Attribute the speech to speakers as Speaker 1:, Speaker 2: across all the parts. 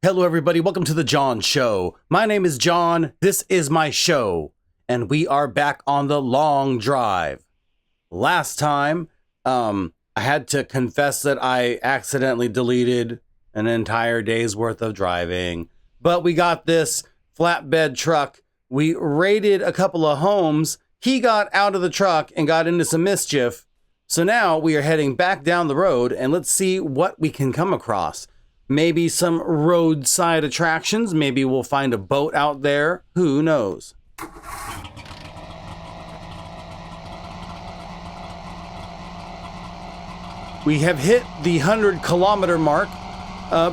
Speaker 1: Hello everybody, welcome to the John Show. My name is John, this is my show, and we are back on the long drive. Last time, I had to confess that I accidentally deleted an entire day's worth of driving, but we got this flatbed truck. We raided a couple of homes. He got out of the truck and got into some mischief. So now we are heading back down the road and let's see what we can come across. Maybe some roadside attractions. Maybe we'll find a boat out there. Who knows? We have hit the 100-kilometer mark.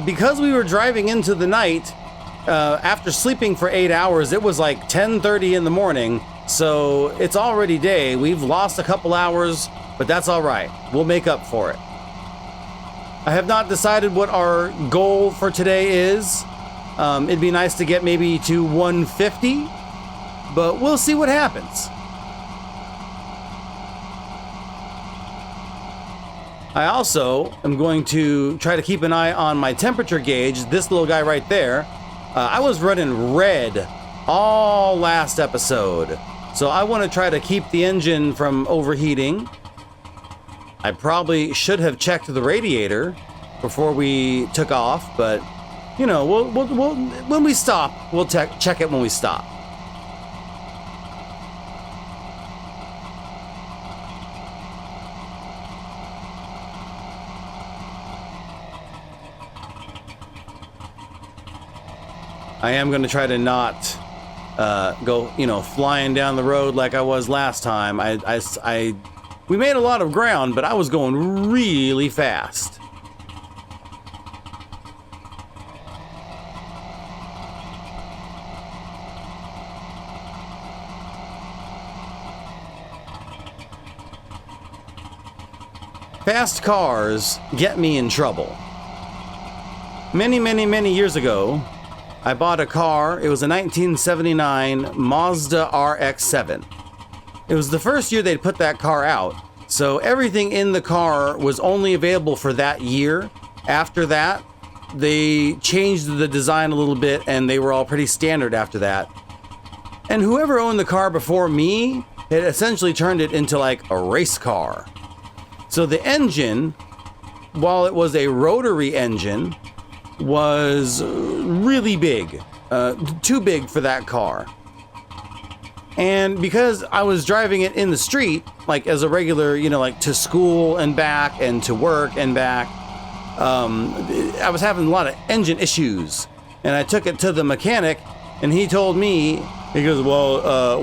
Speaker 1: Because we were driving into the night, after sleeping for 8 hours, it was like 10:30 in the morning. So it's already day. We've lost a couple hours, but that's all right. We'll make up for it. I have not decided what our goal for today is. It'd be nice to get maybe to 150, but we'll see what happens. I also am going to try to keep an eye on my temperature gauge. This little guy right there, I was running red all last episode. So I want to try to keep the engine from overheating. I probably should have checked the radiator before we took off, but you know, we'll when we stop, we'll check it when we stop. I am going to try to not go, flying down the road like I was last time. We made a lot of ground, but I was going really fast. Fast cars get me in trouble. Many years ago, I bought a car. It was a 1979 Mazda RX-7. It was the first year they'd put that car out, so everything in the car was only available for that year. After that, they changed the design a little bit, and they were all pretty standard after that. And whoever owned the car before me had essentially turned it into like a race car. So the engine, while it was a rotary engine, was really big, too big for that car. And because I was driving it in the street, like as a regular, like to school and back and to work and back, I was having a lot of engine issues. And I took it to the mechanic and he told me, he goes, well,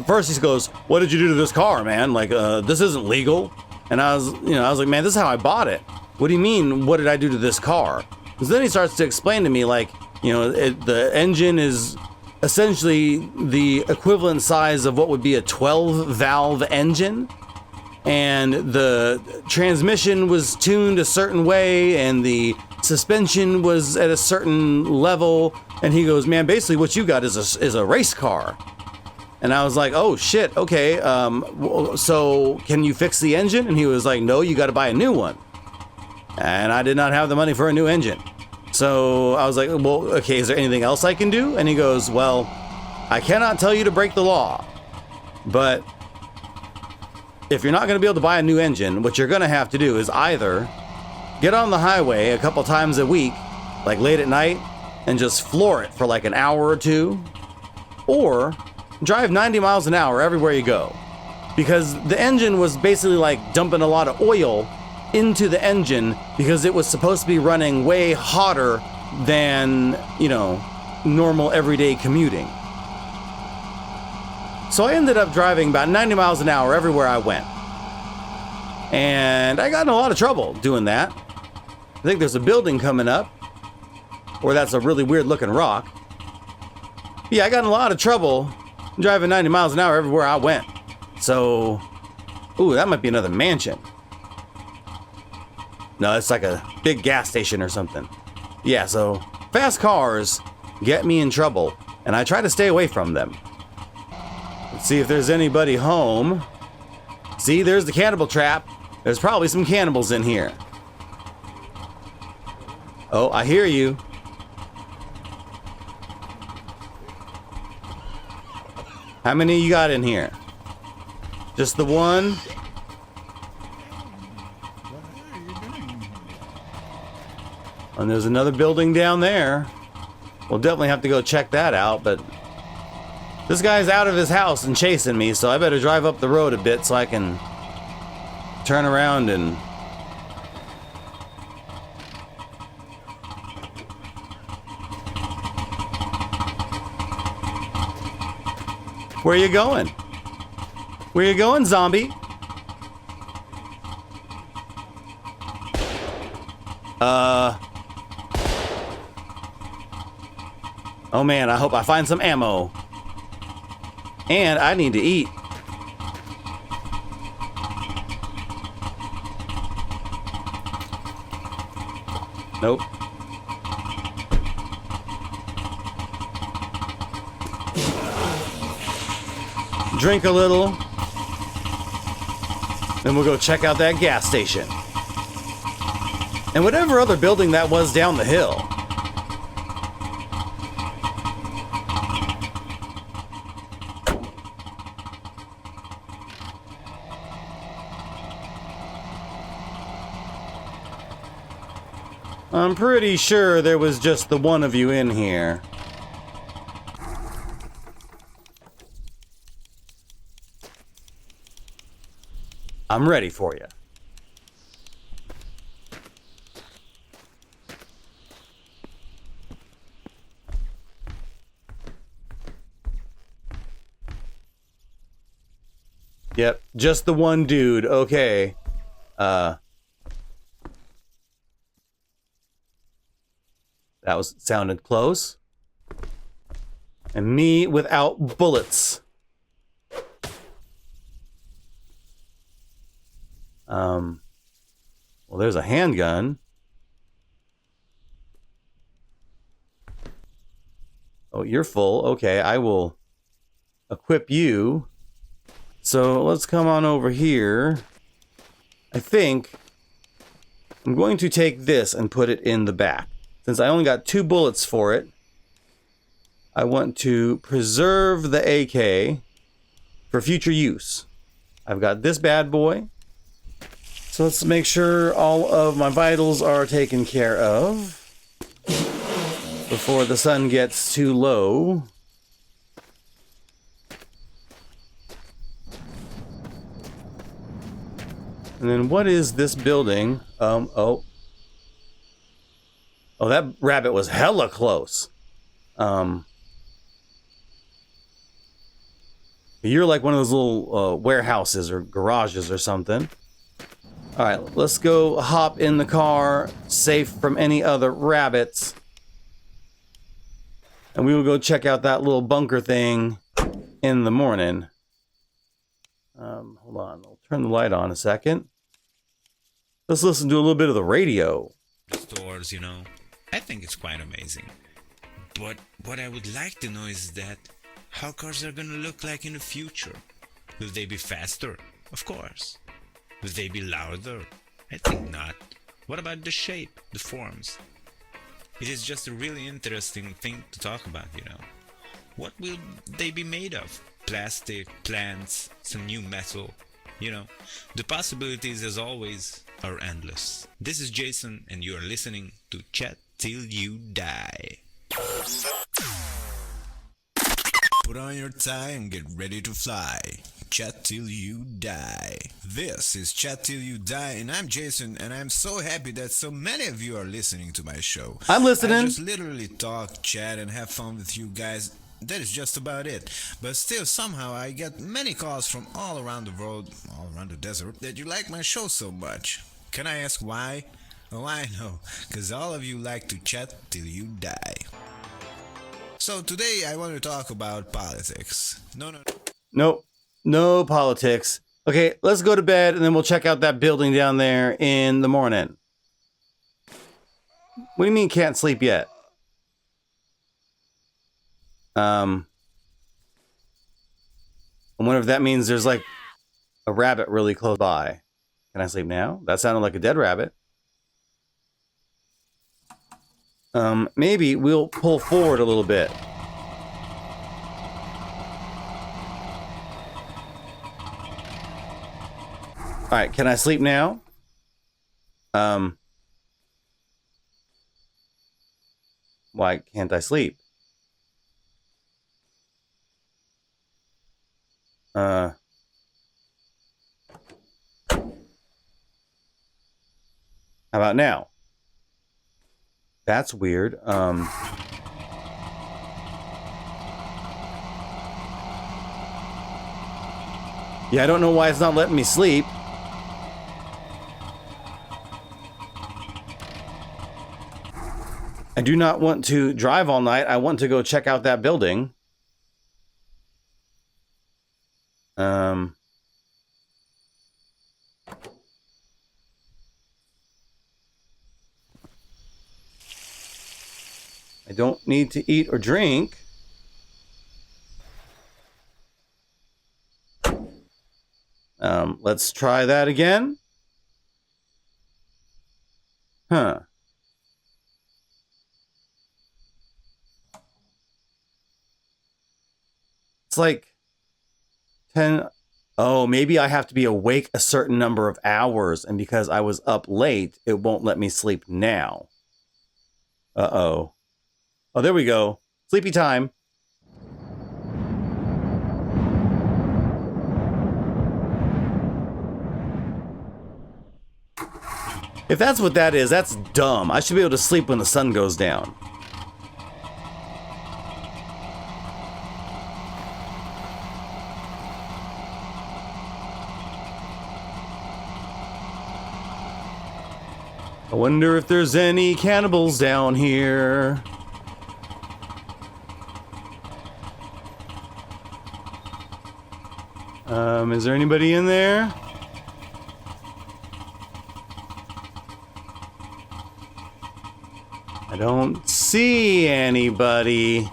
Speaker 1: first he goes, what did you do to this car, man? Like, this isn't legal. And I was like, man, this is how I bought it. What do you mean, what did I do to this car? Because then he starts to explain to me, like, the engine is essentially the equivalent size of what would be a 12-valve engine, and the transmission was tuned a certain way, and the suspension was at a certain level. And he goes, man, basically what you got is a race car. And I was like, oh shit, okay, so can you fix the engine? And he was like, no, you got to buy a new one. And I did not have the money for a new engine. So I was like, well, okay, is there anything else I can do? And he goes, well, I cannot tell you to break the law, but if you're not going to be able to buy a new engine, what you're going to have to do is either get on the highway a couple times a week, like late at night, and just floor it for like an hour or two, or drive 90 miles an hour everywhere you go. Because the engine was basically like dumping a lot of oil into the engine because it was supposed to be running way hotter than, normal everyday commuting. So I ended up driving about 90 miles an hour everywhere I went. And I got in a lot of trouble doing that. I think there's a building coming up, or that's a really weird looking rock. Yeah, I got in a lot of trouble driving 90 miles an hour everywhere I went. So, ooh, that might be another mansion. No, it's like a big gas station or something. Yeah, so fast cars get me in trouble, and I try to stay away from them. Let's see if there's anybody home. See, there's the cannibal trap. There's probably some cannibals in here. Oh, I hear you. How many you got in here? Just the one? And there's another building down there. We'll definitely have to go check that out, but this guy's out of his house and chasing me, so I better drive up the road a bit so I can turn around and... Where you going? Where you going, zombie? Oh man, I hope I find some ammo. And I need to eat. Nope. Drink a little. Then we'll go check out that gas station. And whatever other building that was down the hill. I'm pretty sure there was just the one of you in here. I'm ready for you. Yep, just the one dude. Okay. That sounded close. And me without bullets. Well, there's a handgun. Oh, you're full. Okay, I will equip you. So let's come on over here. I think I'm going to take this and put it in the back. Since I only got 2 bullets for it, I want to preserve the AK for future use. I've got this bad boy. So let's make sure all of my vitals are taken care of before the sun gets too low. And then what is this building? Oh, that rabbit was hella close. You're like one of those little warehouses or garages or something. All right, let's go hop in the car, safe from any other rabbits. And we will go check out that little bunker thing in the morning. Hold on, I'll turn the light on a second. Let's listen to a little bit of the radio.
Speaker 2: Stores, you know, I think it's quite amazing. But what I would like to know is that how cars are gonna look like in the future. Will they be faster? Of course. Will they be louder? I think not. What about the shape, the forms? It is just a really interesting thing to talk about, you know. What will they be made of? Plastic, plants, some new metal, you know. The possibilities, as always, are endless. This is Jason, and you are listening to Chat Till You Die. Put on your tie and get ready to fly. Chat Till You Die. This is Chat Till You Die, and I'm Jason, and I'm so happy that so many of you are listening to my show.
Speaker 1: I'm listening.
Speaker 2: I just literally talk, chat, and have fun with you guys. That is just about it. But still, somehow, I get many calls from all around the world, all around the desert, that you like my show so much. Can I ask why? Oh, I know, because all of you like to chat till you die. So today I want to talk about politics.
Speaker 1: Nope, no politics. Okay, let's go to bed and then we'll check out that building down there in the morning. What do you mean can't sleep yet? I wonder if that means there's like a rabbit really close by. Can I sleep now? That sounded like a dead rabbit. Maybe we'll pull forward a little bit. right, can I sleep now? Why can't I sleep? How about now? That's weird. Yeah, I don't know why it's not letting me sleep. I do not want to drive all night. I want to go check out that building. I don't need to eat or drink. Let's try that again. Huh. It's like 10. Oh, maybe I have to be awake a certain number of hours, and because I was up late, it won't let me sleep now. Uh-oh. Oh, there we go. Sleepy time. If that's what that is, that's dumb. I should be able to sleep when the sun goes down. I wonder if there's any cannibals down here. Is there anybody in there? I don't see anybody.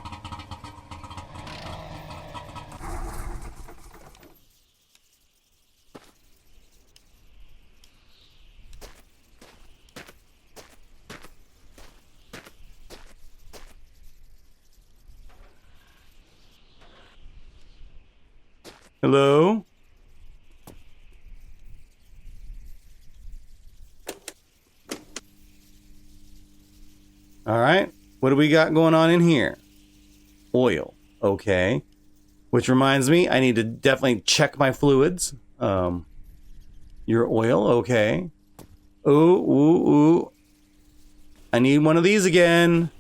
Speaker 1: Hello? All right. What do we got going on in here? Oil. Okay. Which reminds me, I need to definitely check my fluids. Your oil. Okay. Ooh. I need one of these again.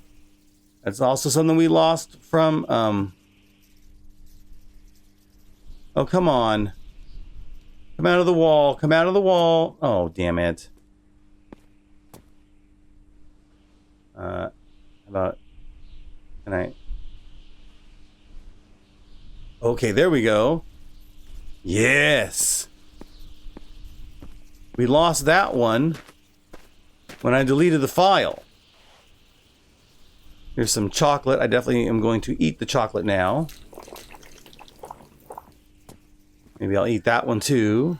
Speaker 1: That's also something we lost from, oh, come on. Come out of the wall. Come out of the wall. Oh, damn it. How about... Can I... Okay, there we go. Yes! We lost that one when I deleted the file. Here's some chocolate. I definitely am going to eat the chocolate now. Maybe I'll eat that one too.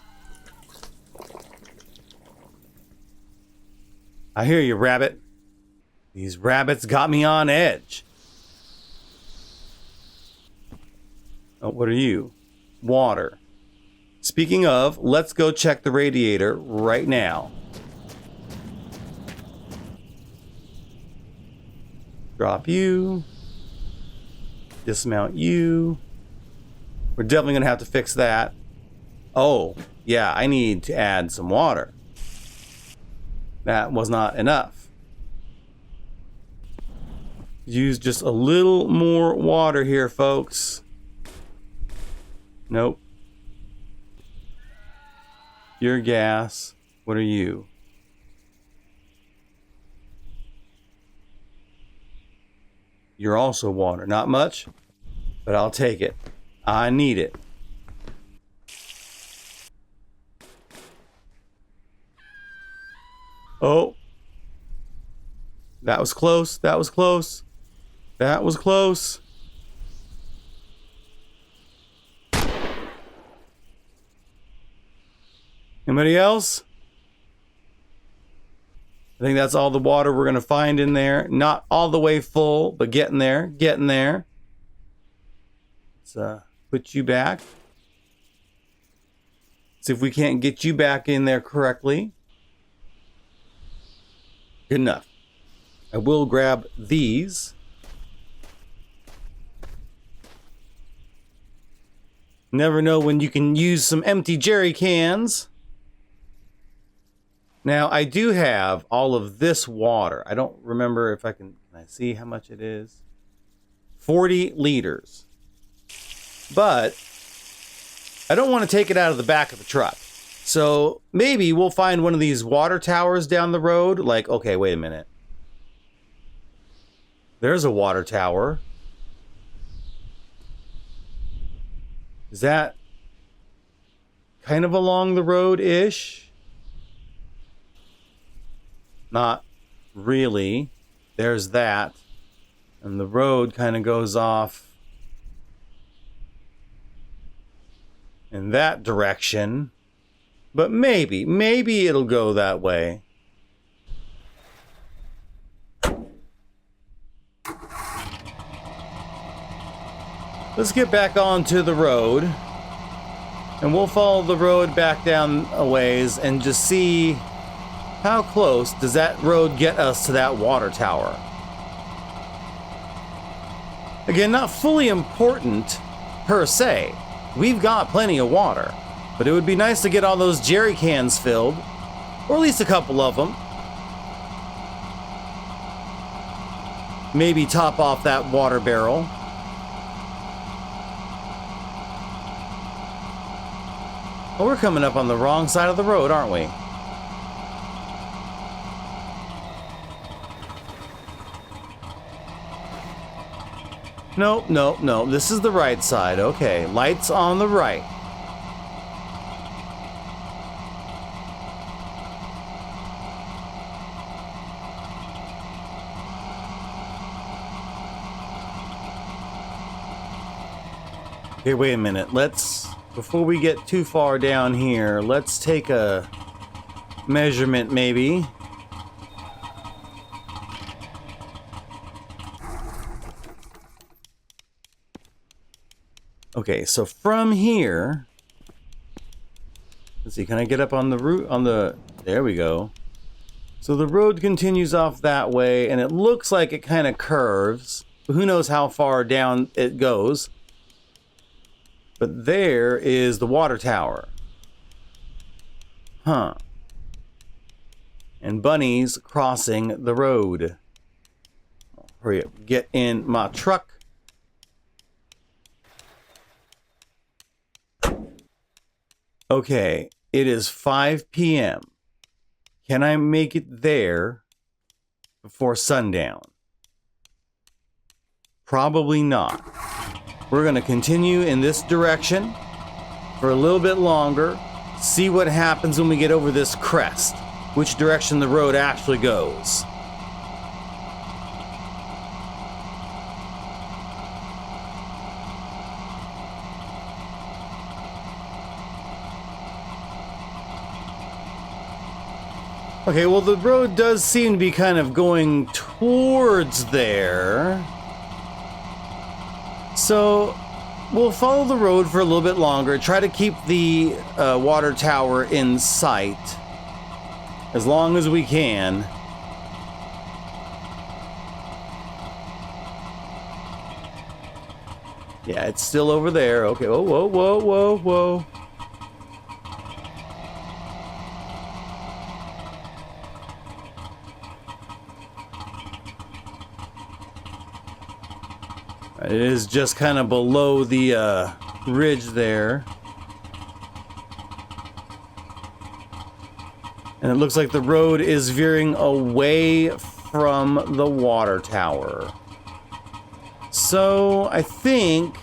Speaker 1: I hear you, rabbit. These rabbits got me on edge. Oh, what are you? Water. Speaking of, let's go check the radiator right now. Drop you. Dismount you. We're definitely going to have to fix that. Oh, yeah, I need to add some water. That was not enough. Use just a little more water here, folks. Nope. You're gas. What are you? You're also water. Not much, but I'll take it. I need it. Oh. That was close. That was close. That was close. Anybody else? I think that's all the water we're going to find in there. Not all the way full, but getting there. Getting there. Let's put you back. See if we can't get you back in there correctly. Good enough. I will grab these. Never know when you can use some empty jerry cans. Now, I do have all of this water. I don't remember if I can I see how much it is? 40 liters. But I don't want to take it out of the back of the truck. So maybe we'll find one of these water towers down the road. Like, okay, wait a minute. There's a water tower. Is that kind of along the road-ish? Not really. There's that. And the road kind of goes off in that direction. But maybe it'll go that way. Let's get back onto the road. And we'll follow the road back down a ways and just see how close does that road get us to that water tower. Again, not fully important per se. We've got plenty of water. But it would be nice to get all those jerry cans filled. Or at least a couple of them. Maybe top off that water barrel. Well, we're coming up on the wrong side of the road, aren't we? No. This is the right side. Okay, lights on the right. Okay, wait a minute. Before we get too far down here, let's take a measurement maybe. Okay, so from here, let's see, can I get up on the route, there we go. So the road continues off that way, and it looks like it kind of curves. Who knows how far down it goes. But there is the water tower. Huh. And Bunny's crossing the road. Hurry up, get in my truck. Okay, it is 5 p.m. Can I make it there before sundown? Probably not. We're going to continue in this direction for a little bit longer, see what happens when we get over this crest, which direction the road actually goes. Okay, well, the road does seem to be kind of going towards there. So we'll follow the road for a little bit longer, try to keep the water tower in sight as long as we can. Yeah, it's still over there. Okay, oh, whoa. It is just kind of below the ridge there. And it looks like the road is veering away from the water tower. So I think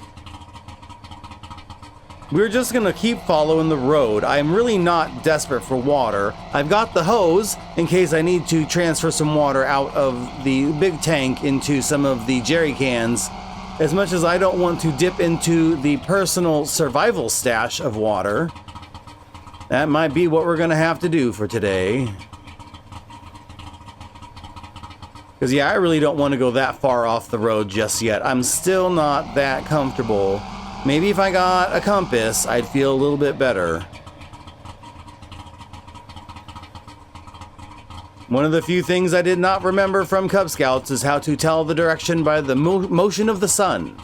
Speaker 1: we're just gonna keep following the road. I'm really not desperate for water. I've got the hose in case I need to transfer some water out of the big tank into some of the jerry cans. As much as I don't want to dip into the personal survival stash of water, that might be what we're going to have to do for today. Because, yeah, I really don't want to go that far off the road just yet. I'm still not that comfortable. Maybe if I got a compass, I'd feel a little bit better. One of the few things I did not remember from Cub Scouts is how to tell the direction by the motion of the sun.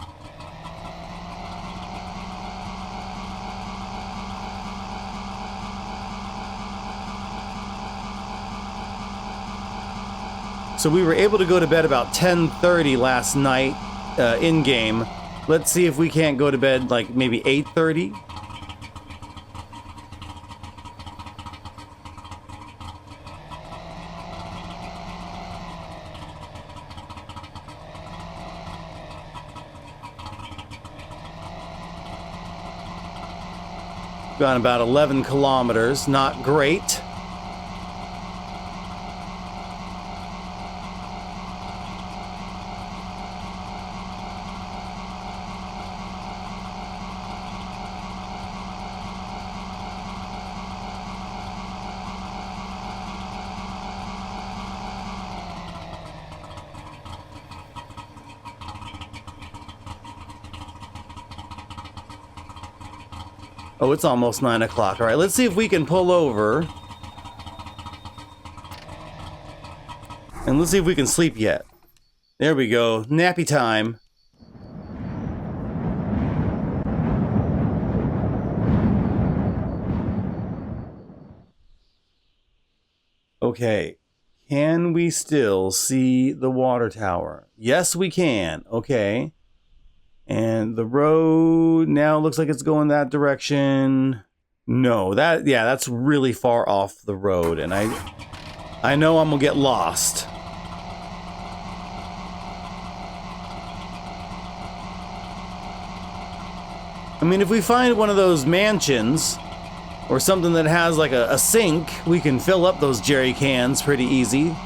Speaker 1: So we were able to go to bed about 10:30 last night in-game. Let's see if we can't go to bed like maybe 8:30. Gone about 11 kilometers, not great. Oh, it's almost 9 o'clock. All right, let's see if we can pull over. And let's see if we can sleep yet. There we go. Nappy time. Okay. Can we still see the water tower? Yes, we can. Okay. And the road now looks like it's going that direction. No, that's really far off the road, and I know I'm gonna get lost. I mean, if we find one of those mansions or something that has like a sink, we can fill up those jerry cans pretty easy.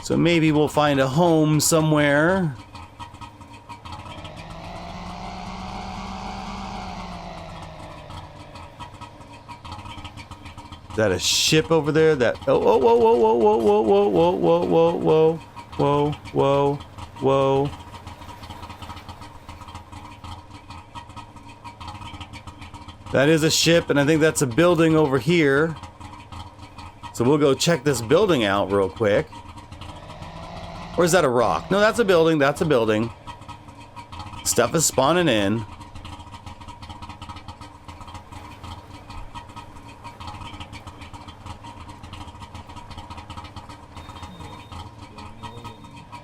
Speaker 1: So maybe we'll find a home somewhere. Is that a ship over there? That whoa, whoa, whoa, whoa, whoa, whoa, whoa, whoa, whoa, whoa, whoa, whoa, whoa. That is a ship, and I think that's a building over here. So we'll go check this building out real quick. Or is that a rock? No, that's a building. That's a building. Stuff is spawning in.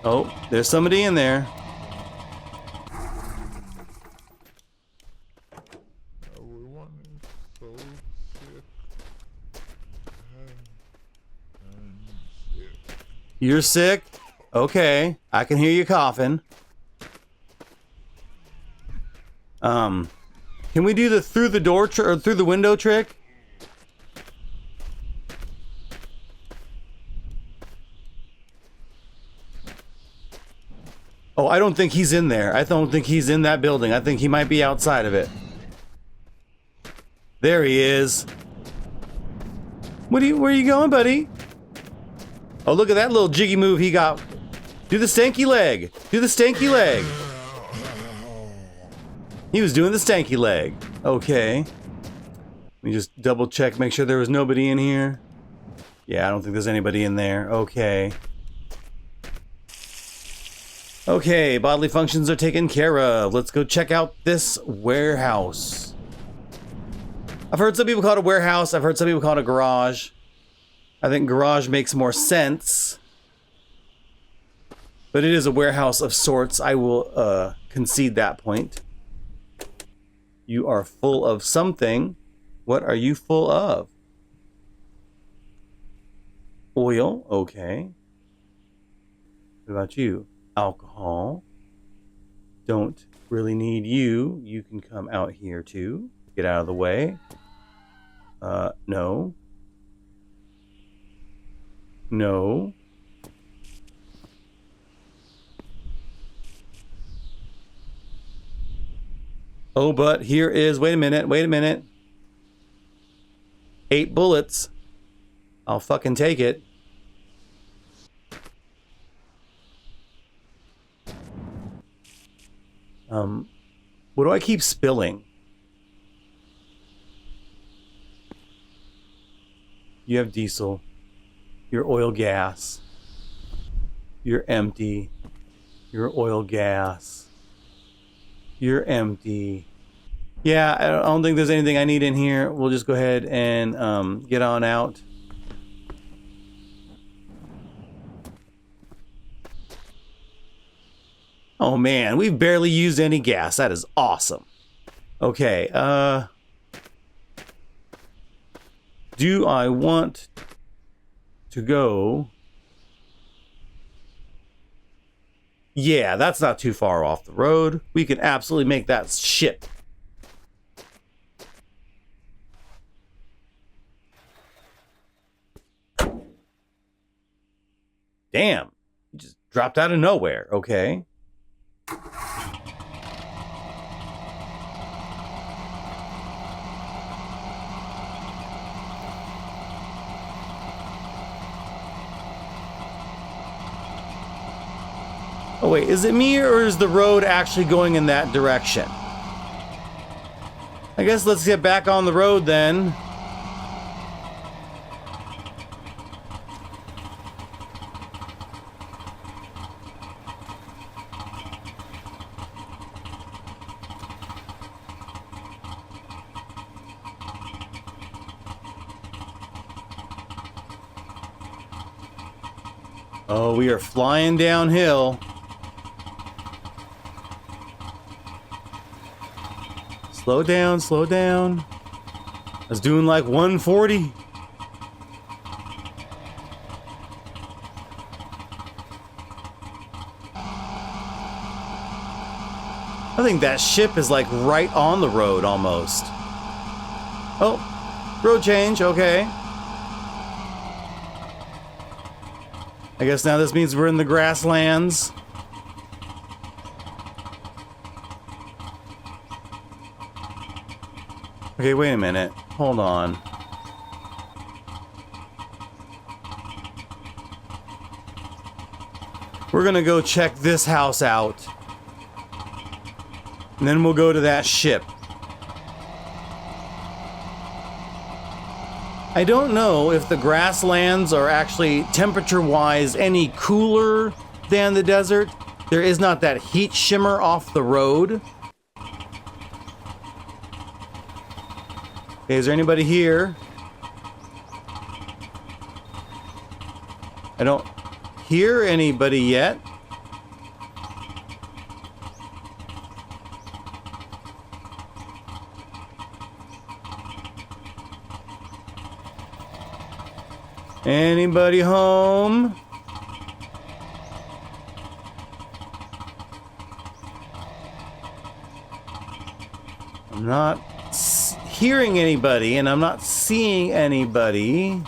Speaker 1: Oh, there's somebody in there. You're sick? Okay, I can hear you coughing. Can we do the through the door or through the window trick? Oh, I don't think he's in there. I don't think he's in that building. I think he might be outside of it. There he is. Where are you going, buddy? Oh, look at that little jiggy move he got. Do the stanky leg. Do the stanky leg. He was doing the stanky leg. Okay. Let me just double check, make sure there was nobody in here. Yeah, I don't think there's anybody in there. Okay. Okay, bodily functions are taken care of. Let's go check out this warehouse. I've heard some people call it a warehouse. I've heard some people call it a garage. I think garage makes more sense. But it is a warehouse of sorts. I will concede that point. You are full of something. What are you full of? Oil. Okay. What about you? Alcohol. Don't really need you. You can come out here too. Get out of the way. No. No. Oh, but here is, wait a minute. 8 bullets. I'll fucking take it. What do I keep spilling? You have diesel. Your oil gas. You're empty. Your oil gas. You're empty. Yeah, I don't think there's anything I need in here. We'll just go ahead and get on out. Oh man, we've barely used any gas. That is awesome. Okay, do I want to go? Yeah, that's not too far off the road. We can absolutely make that ship. Damn, you just dropped out of nowhere. Okay. Oh wait, is it me or is the road actually going in that direction? I guess let's get back on the road then. Oh, we are flying downhill. Slow down, slow down. I was doing like 140. I think that ship is like right on the road almost. Oh, road change, okay. I guess now this means we're in the grasslands. Okay, wait a minute. Hold on. We're gonna go check this house out. And then we'll go to that ship. I don't know if the grasslands are actually temperature-wise any cooler than the desert. There is not that heat shimmer off the road. Okay, is there anybody here? I don't hear anybody yet. Anybody home? I'm not hearing anybody, and I'm not seeing anybody.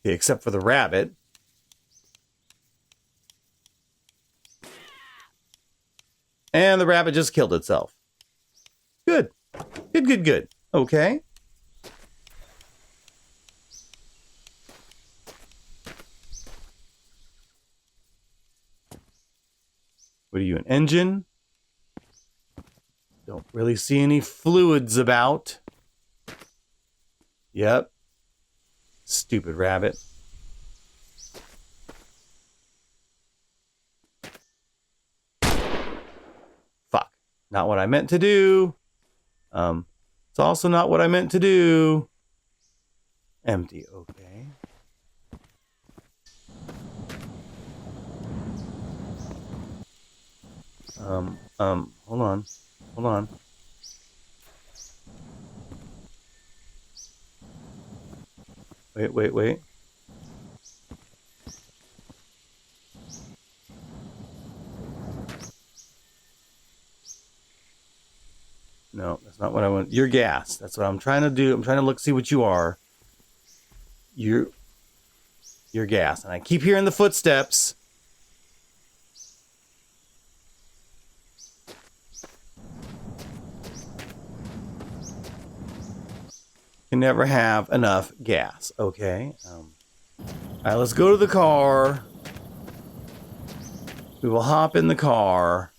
Speaker 1: Okay, except for the rabbit. And the rabbit just killed itself. Good. Good, good, good. Okay. What are you, an engine? Don't really see any fluids about. Yep. Stupid rabbit. Fuck. Not what I meant to do. It's also not what I meant to do. Empty, okay. Hold on. Hold on. Wait. No, that's not what I want. You're gas. That's what I'm trying to do. I'm trying to look, see what you are. You're gas. And I keep hearing the footsteps. Can never have enough gas. Okay. All right, let's go to the car. We will hop in the car.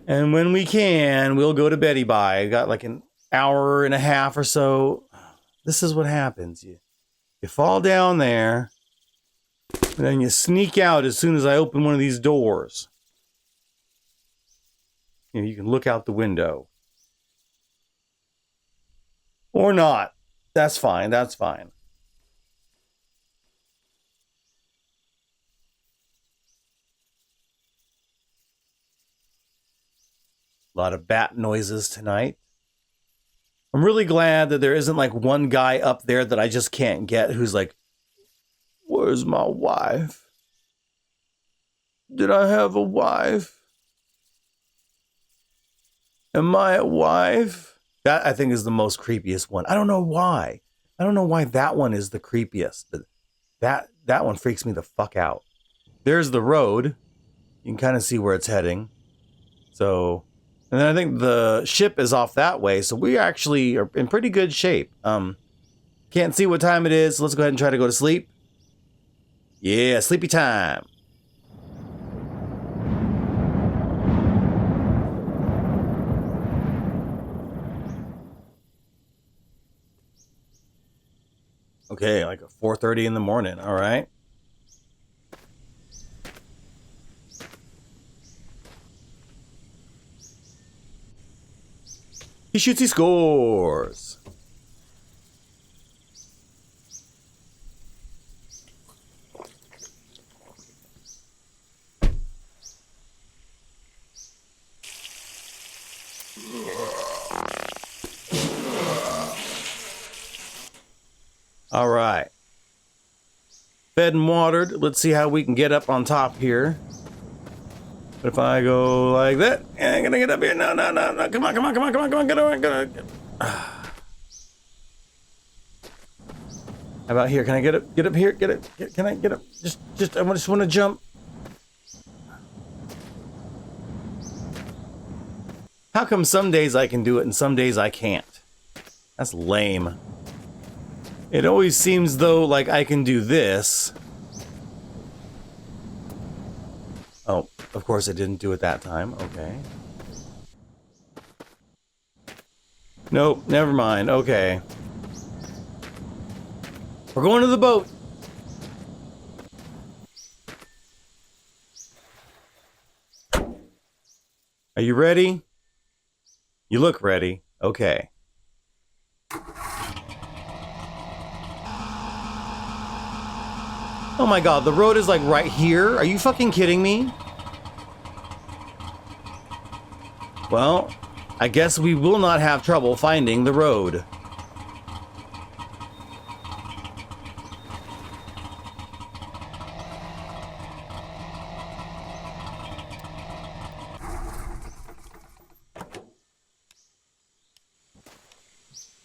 Speaker 1: And when we can, we'll go to Betty Bye. Got like an hour and a half or so. This is what happens. You fall down there, and then you sneak out as soon as I open one of these doors. You know, you can look out the window. Or not. That's fine. That's fine. A lot of bat noises tonight. I'm really glad that there isn't like one guy up there that I just can't get who's like, where's my wife? Did I have a wife? Am I a wife? That I think is the most creepiest one. I don't know why. I don't know why that one is the creepiest. But that one freaks me the fuck out. There's the road. You can kind of see where it's heading. So, and then I think the ship is off that way. So we actually are in pretty good shape. Can't see what time it is. So let's go ahead and try to go to sleep. Yeah, sleepy time. Okay, like 4:30 in the morning. All right. He shoots, he scores. All right. Fed and watered. Let's see how we can get up on top here. But if I go like that, I ain't gonna get up here. No. Come on. Get on. How about here? Can I get up? Get up here? Can I get up? I just want to jump. How come some days I can do it and some days I can't? That's lame. It always seems though like I can do this. Oh, of course I didn't do it that time. Okay. Nope, never mind. Okay. We're going to the boat. Are you ready? You look ready. Okay. Oh my god, the road is like right here? Are you fucking kidding me? Well, I guess we will not have trouble finding the road.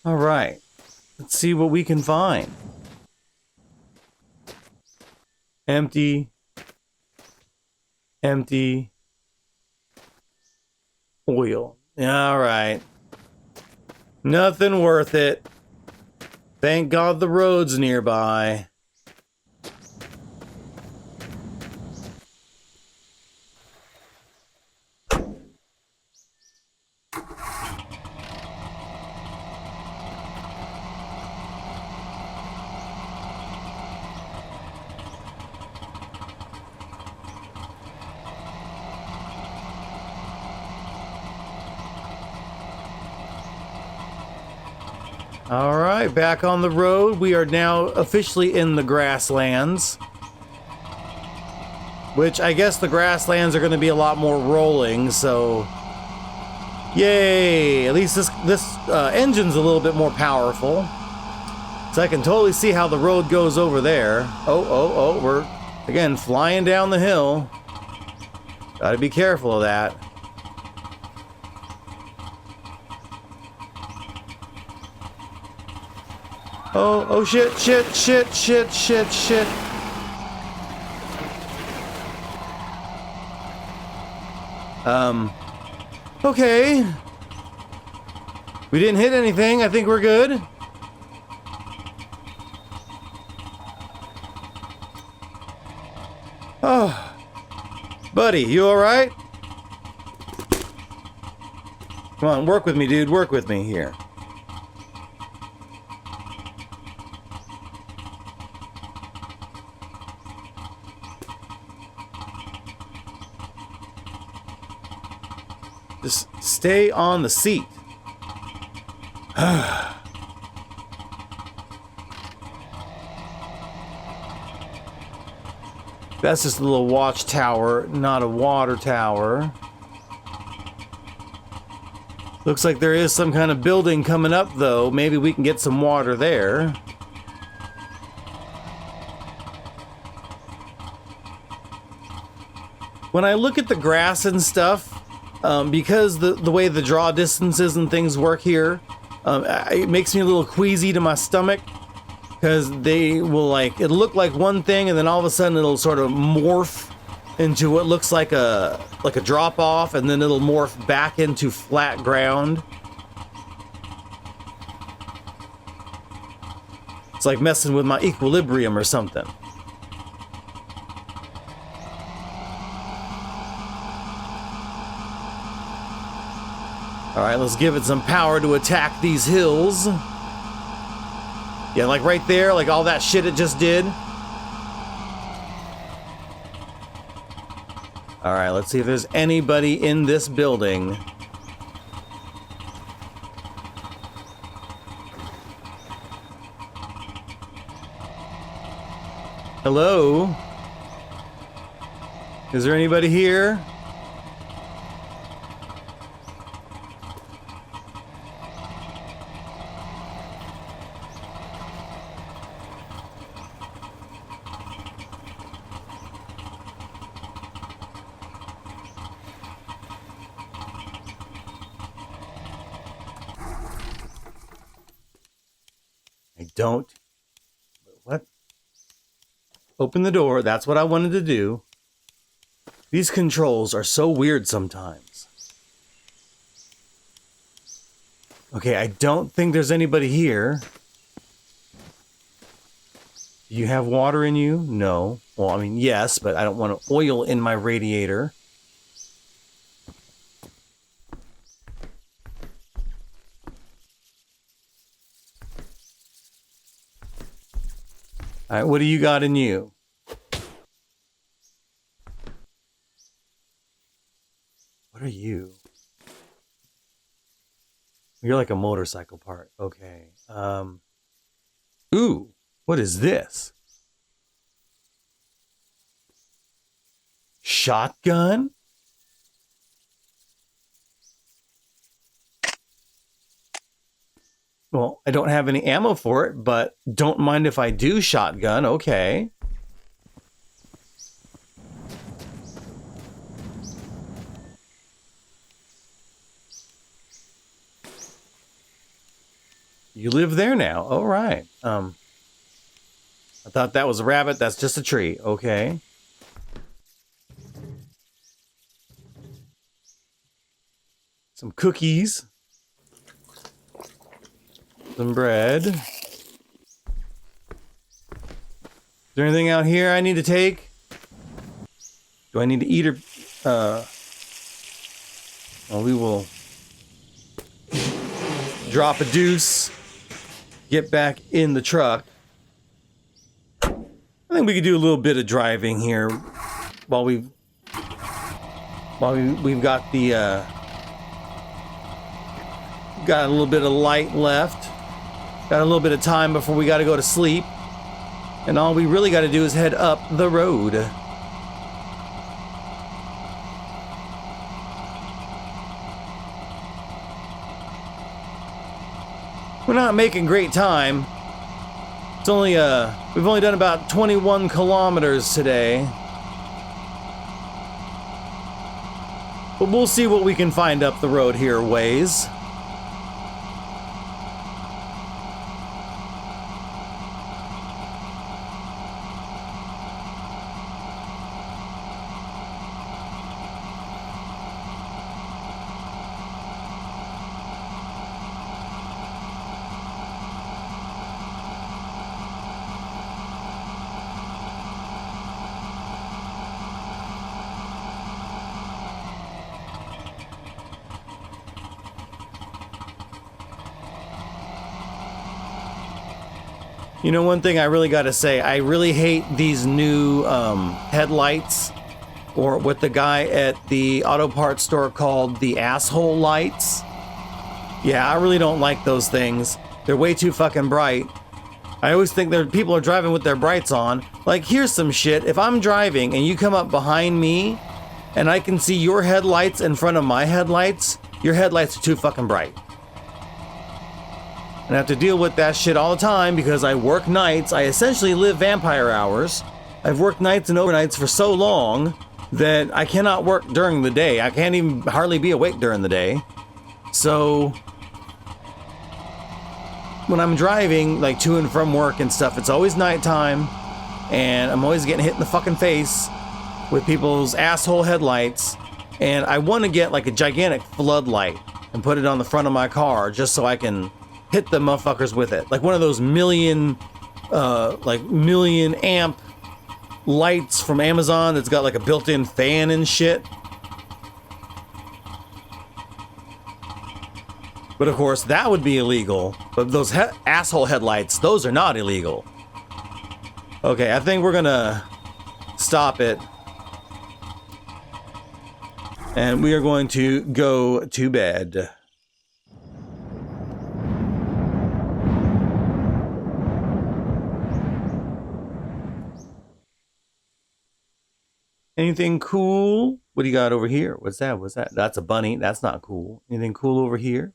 Speaker 1: All right, let's see what we can find. Empty. Empty. Oil. All right. Nothing worth it. Thank God the road's nearby. All right, back on the road. We are now officially in the grasslands. Which I guess the grasslands are going to be a lot more rolling, so... Yay! At least this engine's a little bit more powerful. So I can totally see how the road goes over there. Oh, we're, again, flying down the hill. Gotta be careful of that. Oh shit. Okay. We didn't hit anything. I think we're good. Oh, buddy, you all right? Come on, work with me, dude. Work with me here. Just stay on the seat. That's just a little watchtower, not a water tower. Looks like there is some kind of building coming up, though. Maybe we can get some water there. When I look at the grass and stuff, because the way the draw distances and things work here, it makes me a little queasy to my stomach. Because they will it'll look like one thing, and then all of a sudden it'll sort of morph into what looks like a drop off, and then it'll morph back into flat ground. It's like messing with my equilibrium or something. Alright, let's give it some power to attack these hills. Yeah, like right there, like all that shit it just did. Alright, let's see if there's anybody in this building. Hello? Is there anybody here? Don't. What? Open the door. That's what I wanted to do. These controls are so weird sometimes. Okay, I don't think there's anybody here. Do you have water in you? No. Well, I mean, yes, but I don't want oil in my radiator. All right, what do you got in you? What are you? You're like a motorcycle part. Okay. Ooh, what is this? Shotgun? Well, I don't have any ammo for it, but don't mind if I do shotgun. Okay. You live there now. All right. I thought that was a rabbit. That's just a tree. Okay. Some cookies. Some bread. Is there anything out here I need to take? Do I need to eat or... well, we will drop a deuce. Get back in the truck. I think we could do a little bit of driving here while we've got the got a little bit of light left. Got a little bit of time before we got to go to sleep. And all we really got to do is head up the road. We're not making great time. It's only we've only done about 21 kilometers today. But we'll see what we can find up the road here ways. You know, one thing I really got to say, I really hate these new headlights, or what the guy at the auto parts store called the asshole lights. Yeah, I really don't like those things. They're way too fucking bright. I always think that people are driving with their brights on. Like, here's some shit. If I'm driving and you come up behind me and I can see your headlights in front of my headlights, your headlights are too fucking bright. And I have to deal with that shit all the time because I work nights. I essentially live vampire hours. I've worked nights and overnights for so long that I cannot work during the day. I can't even hardly be awake during the day. So when I'm driving, like, to and from work and stuff, it's always nighttime, and I'm always getting hit in the fucking face with people's asshole headlights, and I want to get like a gigantic floodlight and put it on the front of my car just so I can hit the motherfuckers with it. Like one of those million amp lights from Amazon that's got like a built-in fan and shit. But of course, that would be illegal. But those asshole headlights, those are not illegal. Okay, I think we're gonna stop it. And we are going to go to bed. Anything cool? What do you got over here? What's that? What's that? That's a bunny. That's not cool. Anything cool over here?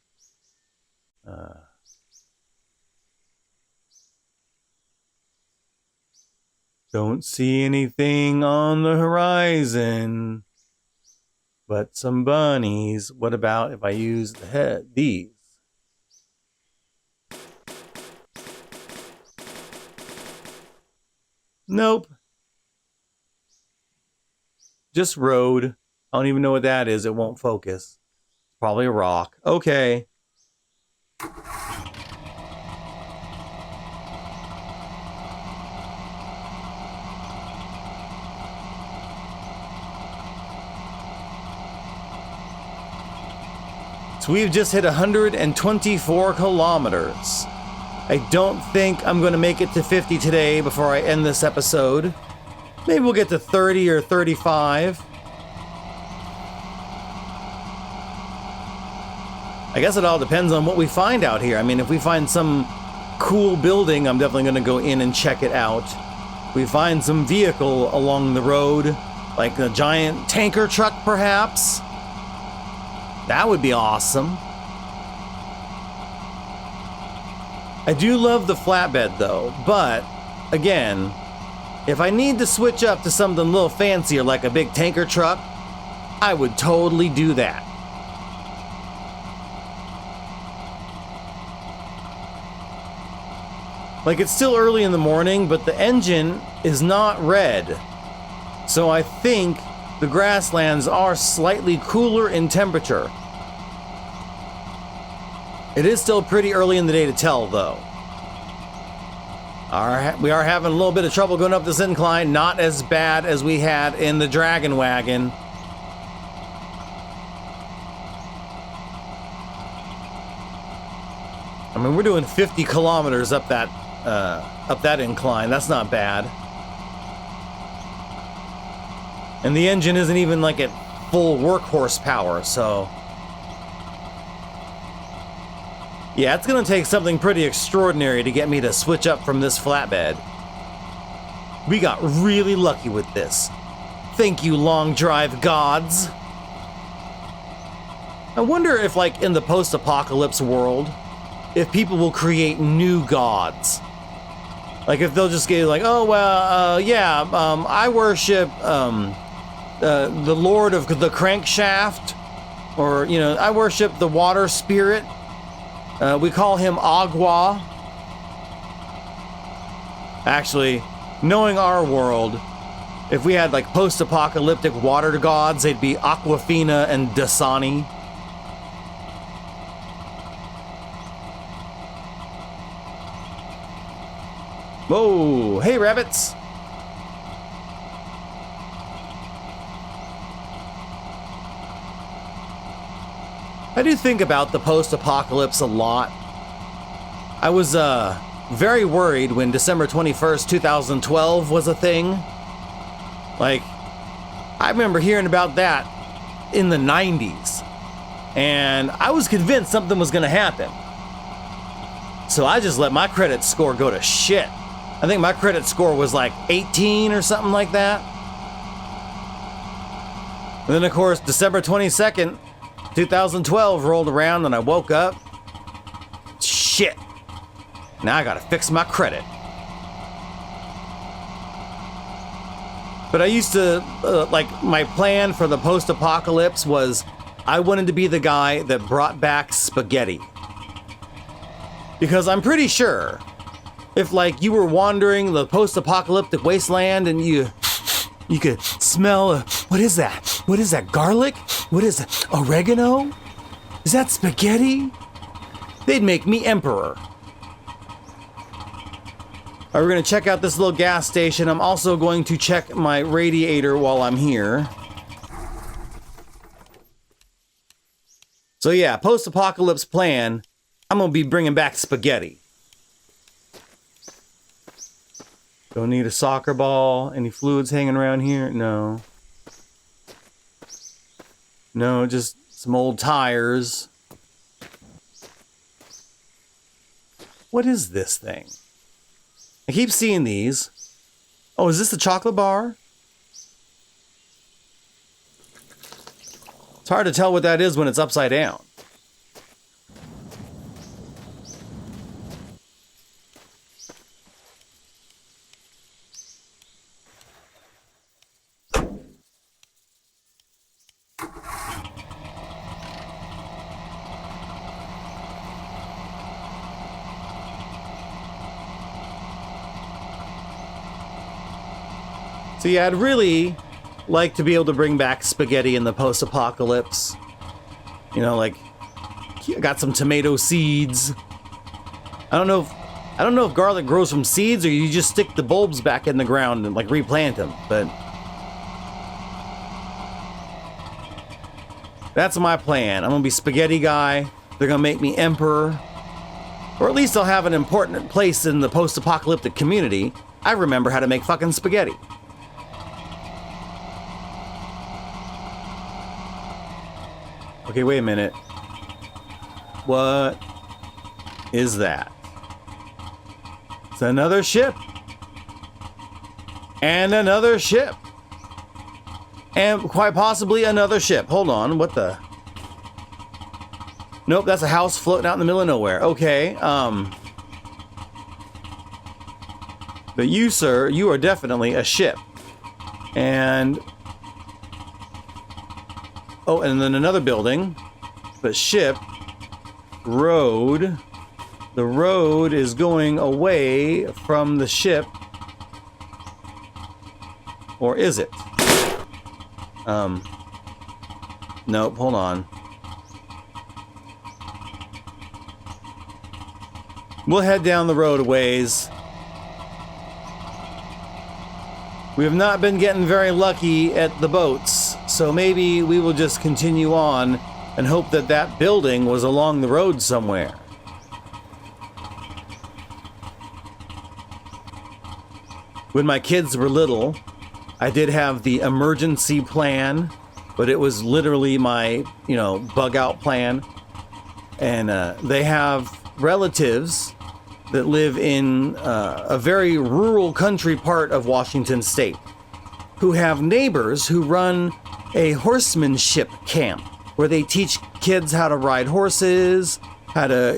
Speaker 1: Don't see anything on the horizon but some bunnies. What about if I use the head? These. Nope. Just road. I don't even know what that is. It won't focus. Probably a rock. Okay. So we've just hit 124 kilometers. I don't think I'm going to make it to 50 today before I end this episode. Maybe we'll get to 30 or 35. I guess it all depends on what we find out here. I mean, if we find some cool building, I'm definitely going to go in and check it out. If we find some vehicle along the road, like a giant tanker truck perhaps, that would be awesome. I do love the flatbed though, but again, if I need to switch up to something a little fancier like a big tanker truck, I would totally do that. Like, it's still early in the morning, but the engine is not red. So I think the grasslands are slightly cooler in temperature. It is still pretty early in the day to tell, though. We are having a little bit of trouble going up this incline. Not as bad as we had in the Dragon Wagon. I mean, we're doing 50 kilometers up that incline. That's not bad. And the engine isn't even like at full work horsepower, so yeah, it's gonna take something pretty extraordinary to get me to switch up from this flatbed. We got really lucky with this. Thank you, long drive gods. I wonder if, like, in the post-apocalypse world, if people will create new gods. Like, if they'll just get like, oh, well, I worship the Lord of the Crankshaft, or, you know, I worship the water spirit. We call him Agua. Actually, knowing our world, if we had like post-apocalyptic water gods, they'd be Aquafina and Dasani. Whoa, hey rabbits. I do think about the post-apocalypse a lot. I was very worried when December 21st, 2012 was a thing. Like, I remember hearing about that in the 90s. And I was convinced something was going to happen. So I just let my credit score go to shit. I think my credit score was like 18 or something like that. And then, of course, December 22nd, 2012 rolled around and I woke up. Shit. Now I gotta fix my credit. But I used to, like, my plan for the post-apocalypse was I wanted to be the guy that brought back spaghetti. Because I'm pretty sure if, like, you were wandering the post-apocalyptic wasteland and you could smell, what is that? What is that, garlic? What is that, oregano? Is that spaghetti? They'd make me emperor. All right, we're gonna check out this little gas station. I'm also going to check my radiator while I'm here. So yeah, post-apocalypse plan, I'm gonna be bringing back spaghetti. Don't need a soccer ball. Any fluids hanging around here? No. No, just some old tires. What is this thing? I keep seeing these. Oh, is this the chocolate bar? It's hard to tell what that is when it's upside down. So yeah, I'd really like to be able to bring back spaghetti in the post-apocalypse. You know, like, I got some tomato seeds. I don't know if garlic grows from seeds or you just stick the bulbs back in the ground and like replant them, but that's my plan. I'm gonna be spaghetti guy. They're gonna make me emperor, or at least I'll have an important place in the post-apocalyptic community. I remember how to make fucking spaghetti. Okay, wait a minute. What is that? It's another ship. And another ship. And quite possibly another ship. Hold on, what the? Nope, that's a house floating out in the middle of nowhere. Okay, but you, sir, you are definitely a ship. And oh, and then another building, but ship, road. The road is going away from the ship. Or is it? Nope, hold on. We'll head down the road a ways. We have not been getting very lucky at the boats, so maybe we will just continue on and hope that that building was along the road somewhere. When my kids were little, I did have the emergency plan, but it was literally my, bug out plan. And they have relatives that live in a very rural country part of Washington State who have neighbors who run a horsemanship camp where they teach kids how to ride horses, how to,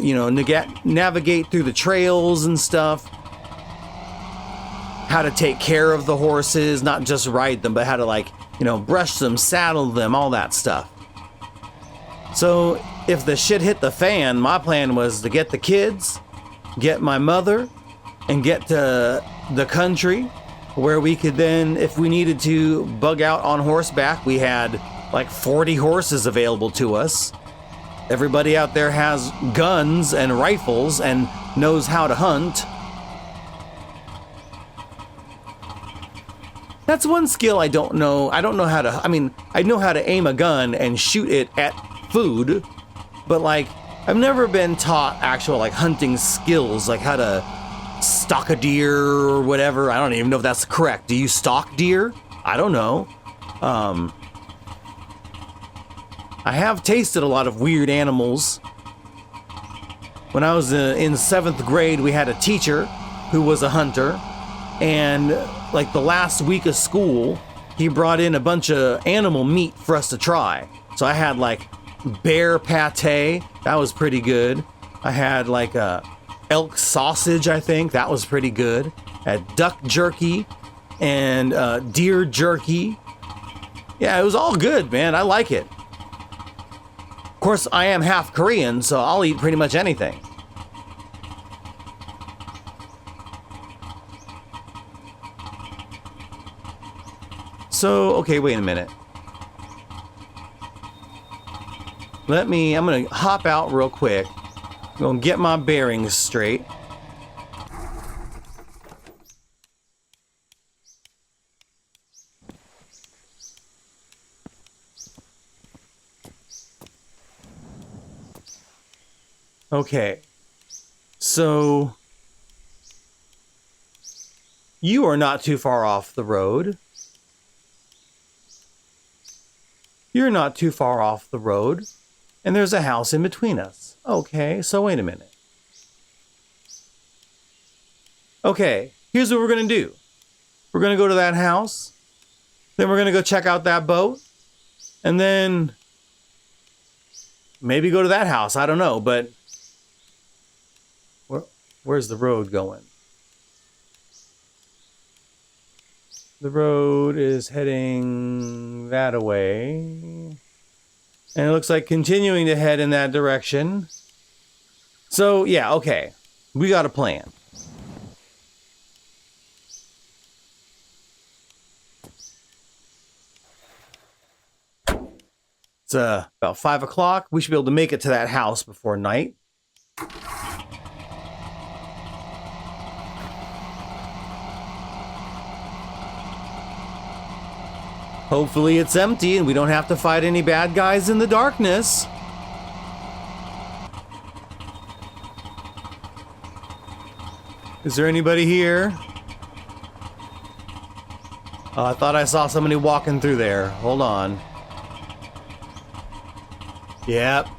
Speaker 1: navigate through the trails and stuff, how to take care of the horses, not just ride them, but how to brush them, saddle them, all that stuff. So if the shit hit the fan, my plan was to get the kids, get my mother, and get to the country where we could then, if we needed to bug out on horseback, we had like 40 horses available to us. Everybody out there has guns and rifles and knows how to hunt. That's one skill I don't know. I don't know how to, I know how to aim a gun and shoot it at food, but I've never been taught actual hunting skills, like how to stalk a deer or whatever. I don't even know if that's correct. Do you stalk deer? I don't know. I have tasted a lot of weird animals. When I was in 7th grade, we had a teacher who was a hunter, and like the last week of school, he brought in a bunch of animal meat for us to try. So I had like bear pate, that was pretty good. I had like a elk sausage, I think, that was pretty good. I had duck jerky and deer jerky. Yeah, it was all good, man. I like it. Of course, I am half Korean, so I'll eat pretty much anything. So, okay, wait a minute. I'm gonna hop out real quick. I'm gonna get my bearings straight. Okay. So, you are not too far off the road. You're not too far off the road. And there's a house in between us. Okay, so wait a minute. Okay, here's what we're gonna do. We're gonna go to that house. Then we're gonna go check out that boat. And then maybe go to that house. I don't know, but where's the road going? The road is heading that way. And it looks like continuing to head in that direction. So, yeah, okay. We got a plan. It's about 5 o'clock. We should be able to make it to that house before night. Hopefully it's empty and we don't have to fight any bad guys in the darkness. Is there anybody here? Oh, I thought I saw somebody walking through there. Hold on. Yep.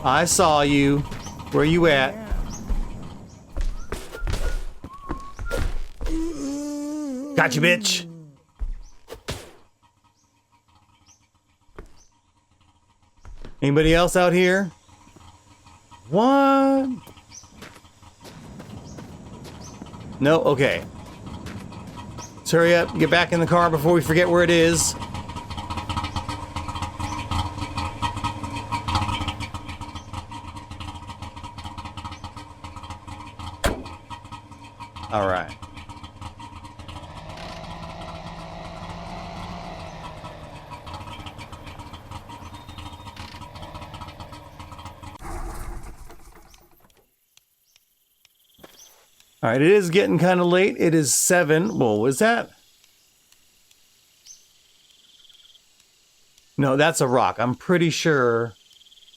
Speaker 1: I saw you. Where you at? Gotcha, bitch. Anybody else out here? What? No? Okay. Let's hurry up. Get back in the car before we forget where it is. All right. All right, it is getting kind of late. It is 7. Whoa, is that? No, that's a rock. I'm pretty sure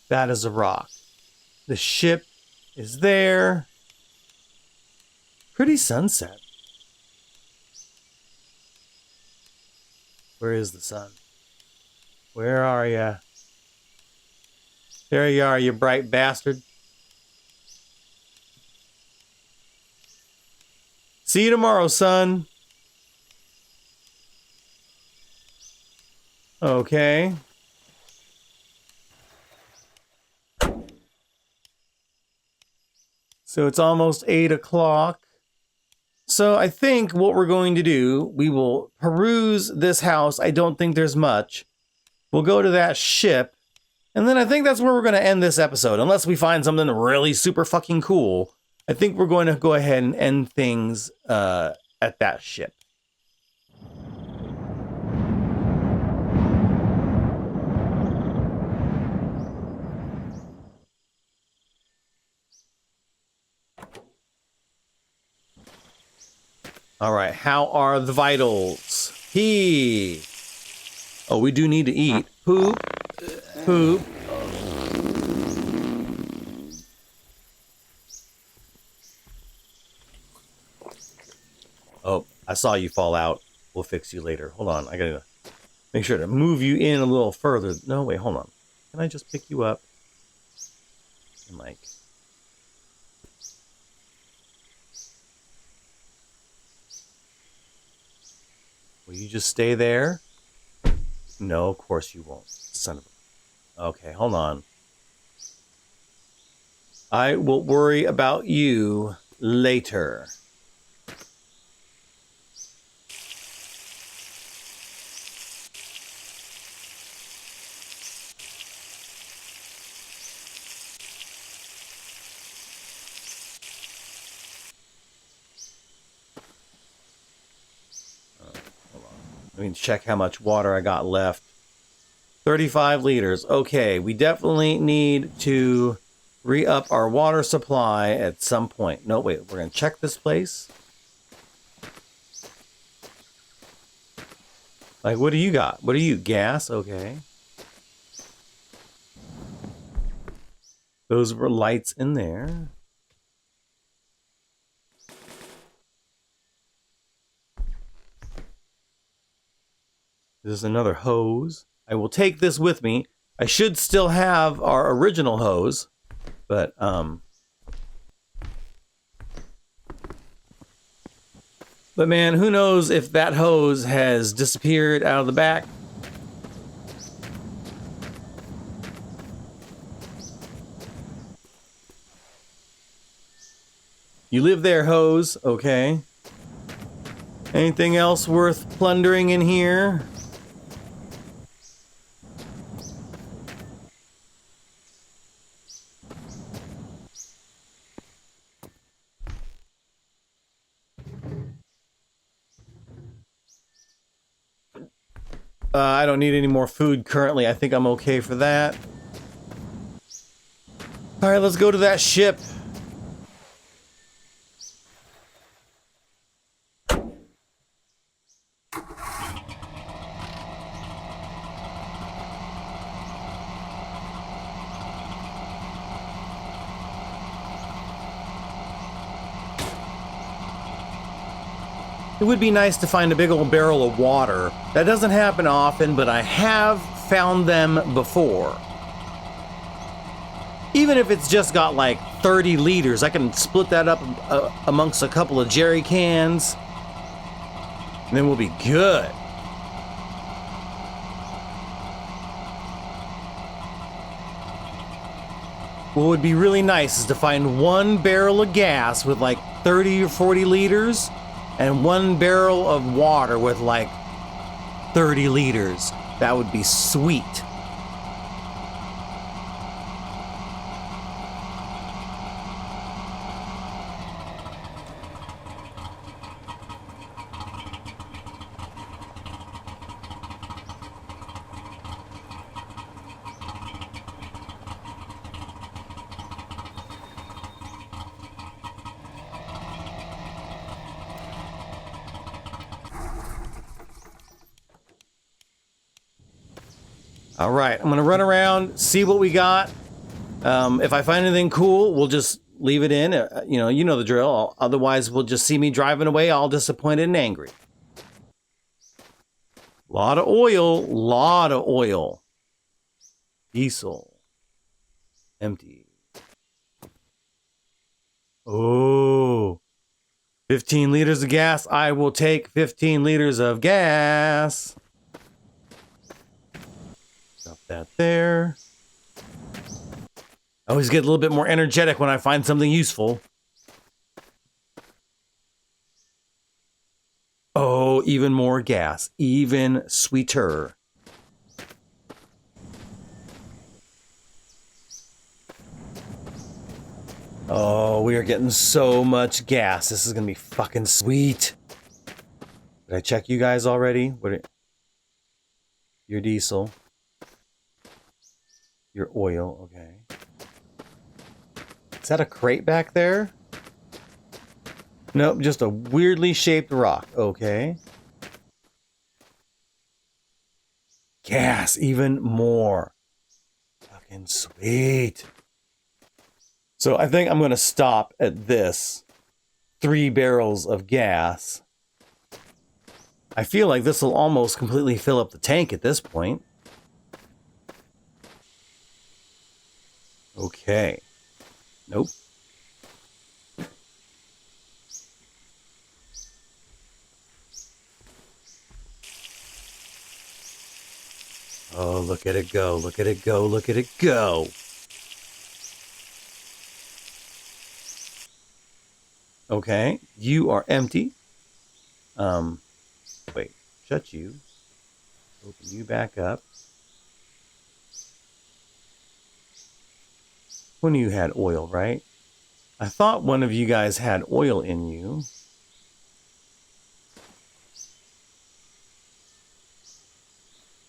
Speaker 1: that is a rock. The ship is there. Pretty sunset. Where is the sun? Where are ya? There you are, you bright bastard. See you tomorrow, son. Okay. So it's almost 8 o'clock. So I think what we're going to do, we will peruse this house. I don't think there's much. We'll go to that ship. And then I think that's where we're going to end this episode. Unless we find something really super fucking cool. I think we're going to go ahead and end things at that ship. All right, how are the vitals? Oh, we do need to eat. Poop. Poop. Oh, I saw you fall out. We'll fix you later. Hold on. I gotta make sure to move you in a little further. No, wait, hold on. Can I just pick you up? And like... Will you just stay there? No, of course you won't. Son of a... Okay, hold on. I will worry about you later. Let me check how much water I got left. 35 liters. Okay, we definitely need to re-up our water supply at some point. No, wait, we're going to check this place. Like, what do you got? What are you? Gas? Okay. Those were lights in there. This is another hose. I will take this with me. I should still have our original hose, but man, who knows if that hose has disappeared out of the back. You live there, hose. Okay. Anything else worth plundering in here? I don't need any more food currently. I think I'm okay for that. All right, let's go to that ship. It would be nice to find a big old barrel of water. That doesn't happen often, but I have found them before. Even if it's just got like 30 liters, I can split that up amongst a couple of jerry cans, and then we'll be good. What would be really nice is to find one barrel of gas with like 30 or 40 liters, and one barrel of water with like 30 liters. That would be sweet. All right, I'm gonna run around, see what we got. If I find anything cool, we'll just leave it in. You know the drill. Otherwise, we'll just see me driving away all disappointed and angry. Lot of oil. Diesel. Empty. Oh. 15 liters of gas. I will take 15 liters of gas. Drop that there. I always get a little bit more energetic when I find something useful. Oh, even more gas. Even sweeter. Oh, we are getting so much gas. This is going to be fucking sweet. Did I check you guys already? Your diesel. Your oil, okay. Is that a crate back there? Nope, just a weirdly shaped rock. Okay. gas even more. Fucking sweet. So I think I'm going to stop at this 3 barrels of gas. I feel like this will almost completely fill up the tank at this point. Okay. Nope. Oh, look at it go. Look at it go. Look at it go. Okay. You are empty. Wait. Shut you. Open you back up. One of you had oil, right? I thought one of you guys had oil in you.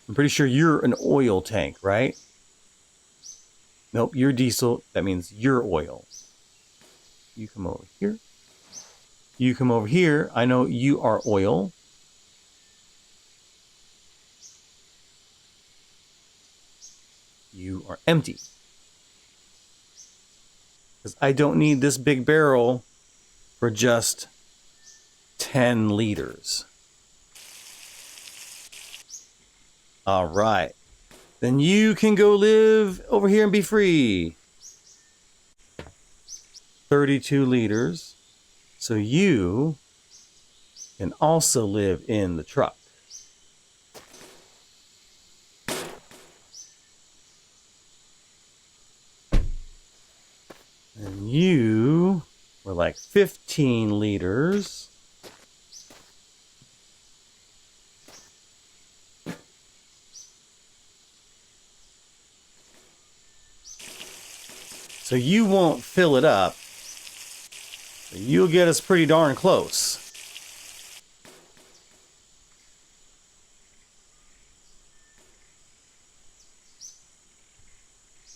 Speaker 1: I'm pretty sure you're an oil tank, right? Nope, you're diesel. That means you're oil. You come over here. You come over here. I know you are oil. You are empty. Because I don't need this big barrel for just 10 liters. All right. Then you can go live over here and be free. 32 liters. So you can also live in the truck. And you were like 15 liters. So you won't fill it up. But you'll get us pretty darn close.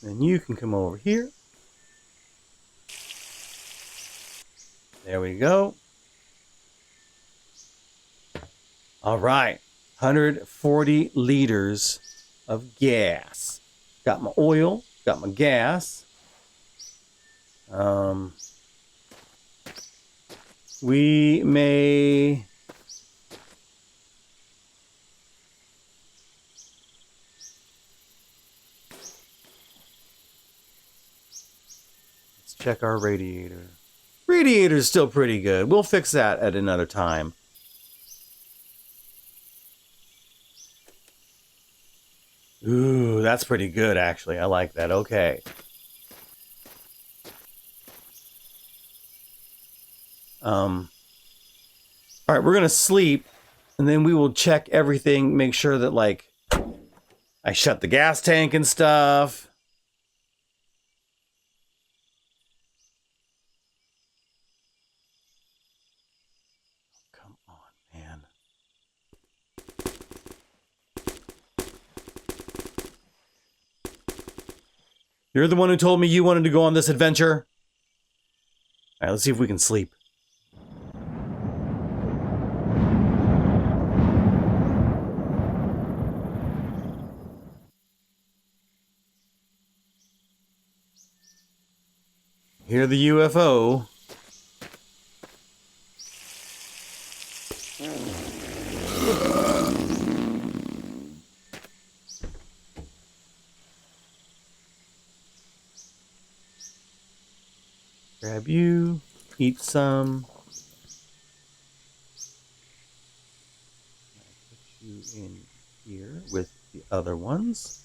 Speaker 1: Then you can come over here. There we go. All right. 140 liters of gas. Got my oil. Got my gas. We may... Let's check our radiator. Radiator's still pretty good. We'll fix that at another time. Ooh, that's pretty good, actually. I like that. Okay. All right, we're going to sleep, and then we will check everything, make sure that, like, I shut the gas tank and stuff. Come on, man. You're the one who told me you wanted to go on this adventure? All right, let's see if we can sleep. Hear the UFO. Grab you, eat some. Put you in here with the other ones.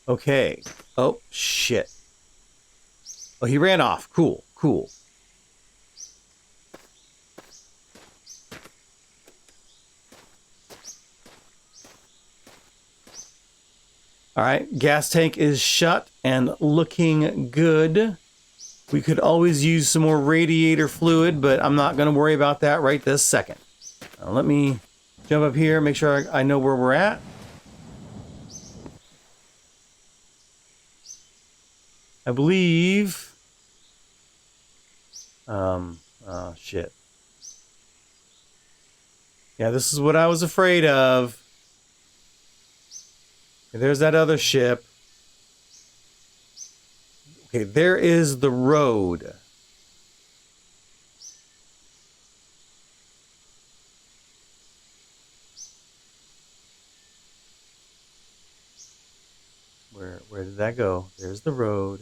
Speaker 1: Okay. Oh, shit. Oh, he ran off. Cool, cool. All right, gas tank is shut and looking good. We could always use some more radiator fluid, but I'm not going to worry about that right this second. Let me jump up here, make sure I know where we're at. I believe... oh, shit. Yeah, this is what I was afraid of. There's that other ship. Okay, there is the road. Where did that go? There's the road.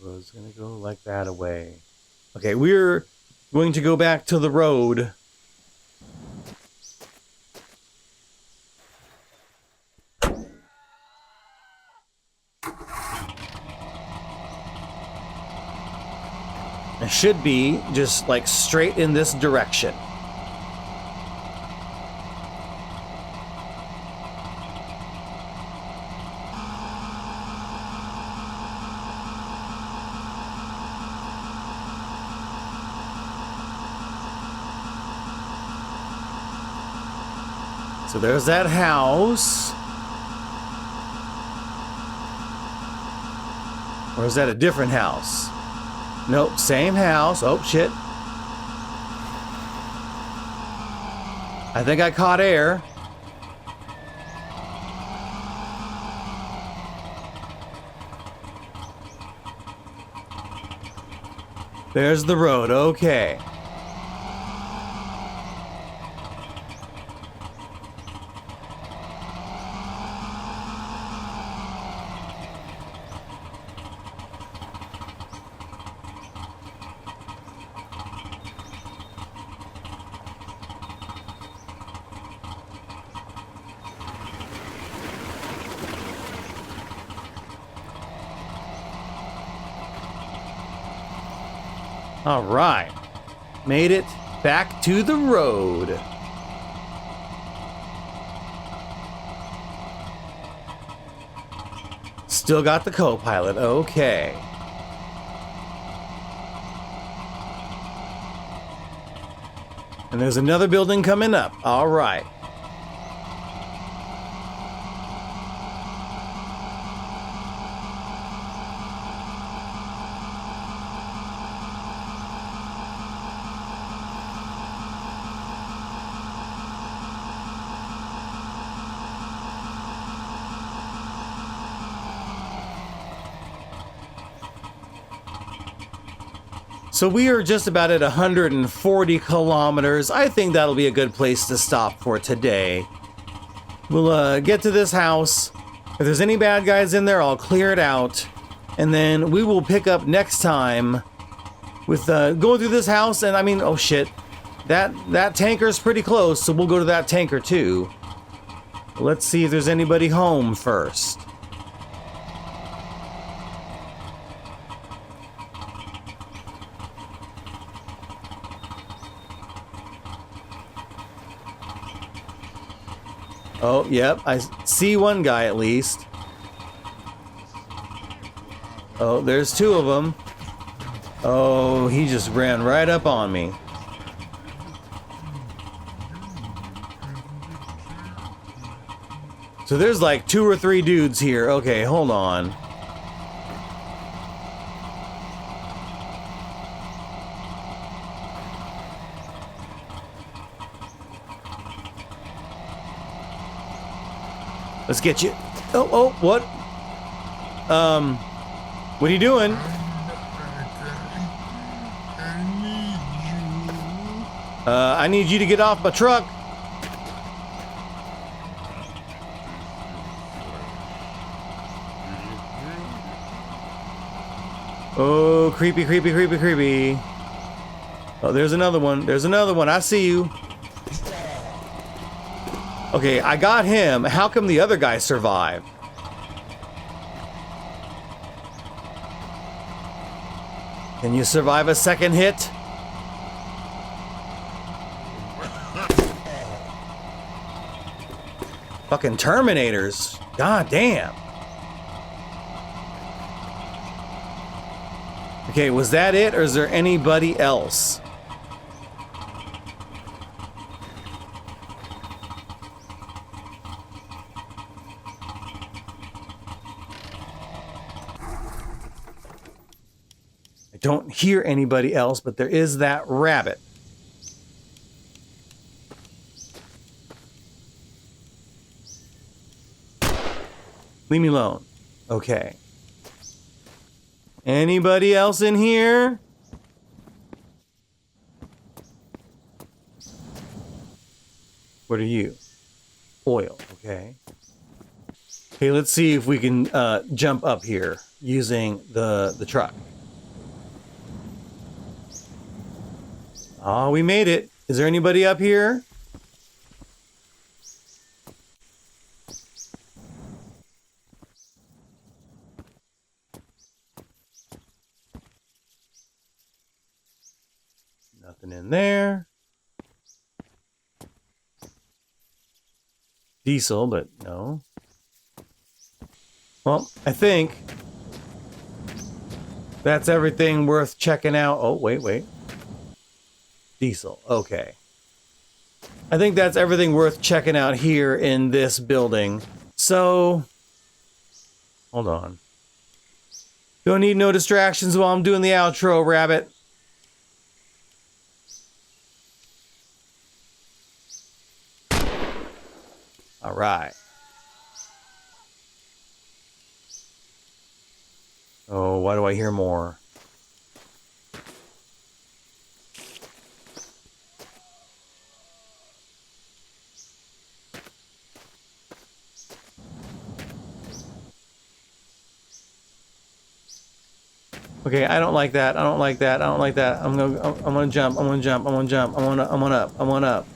Speaker 1: The road's gonna go like that away. Okay, we're going to go back to the road. It should be just like straight in this direction. So there's that house. Or is that a different house? Nope, same house. Oh, shit. I think I caught air. There's the road. Okay. All right. Made it back to the road. Still got the co-pilot. Okay. And there's another building coming up. All right. So we are just about at 140 kilometers. I think that'll be a good place to stop for today. We'll get to this house. If there's any bad guys in there, I'll clear it out. And then we will pick up next time with going through this house. And I mean, oh shit, that tanker's pretty close, so we'll go to that tanker too. Let's see if there's anybody home first. Oh, yep, I see one guy at least. Oh, there's two of them. Oh, he just ran right up on me. So there's like 2 or 3 dudes here. Okay, hold on. Let's get you. Oh, what? What are you doing? I need you to get off my truck. Oh, creepy, creepy, creepy, creepy. Oh, there's another one. There's another one. I see you. Okay, I got him. How come the other guy survived? Can you survive a second hit? Fucking Terminators. God damn. Okay, was that it, or is there anybody else? I don't hear anybody else, but there is that rabbit. Leave me alone. Okay. Anybody else in here? What are you? Oil, okay. Okay, let's see if we can jump up here using the truck. Oh, we made it. Is there anybody up here? Nothing in there. Diesel, but no. Well, I think that's everything worth checking out. Oh, wait. Diesel, okay. I think that's everything worth checking out here in this building. So, hold on. Don't need no distractions while I'm doing the outro, rabbit. All right. Oh, why do I hear more? Okay, I don't like that. I don't like that. I don't like that. I'm gonna jump. I'm on up.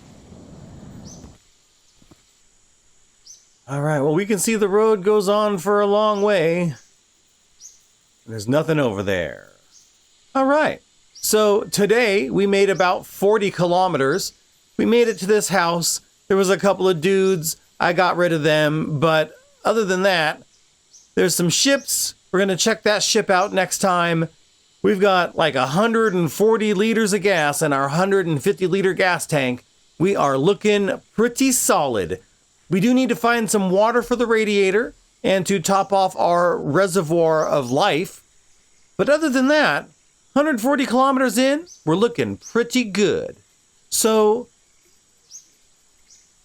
Speaker 1: All right. Well, we can see the road goes on for a long way. There's nothing over there. All right. So today we made about 40 kilometers. We made it to this house. There was a couple of dudes. I got rid of them. But other than that, there's some ships. We're going to check that ship out next time. We've got like 140 liters of gas in our 150 liter gas tank. We are looking pretty solid. We do need to find some water for the radiator and to top off our reservoir of life. But other than that, 140 kilometers in, we're looking pretty good. So,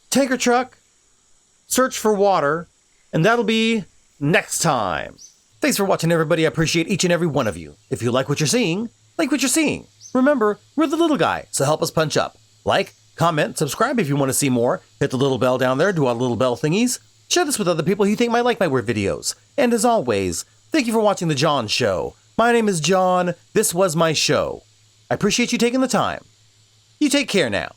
Speaker 1: tanker truck, search for water, and that'll be next time. Thanks for watching, everybody. I appreciate each and every one of you. If you like what you're seeing, like what you're seeing. Remember, we're the little guy, so help us punch up. Like, comment, subscribe if you want to see more. Hit the little bell down there, do all the little bell thingies. Share this with other people who you think might like my weird videos. And as always, thank you for watching The John Show. My name is John. This was my show. I appreciate you taking the time. You take care now.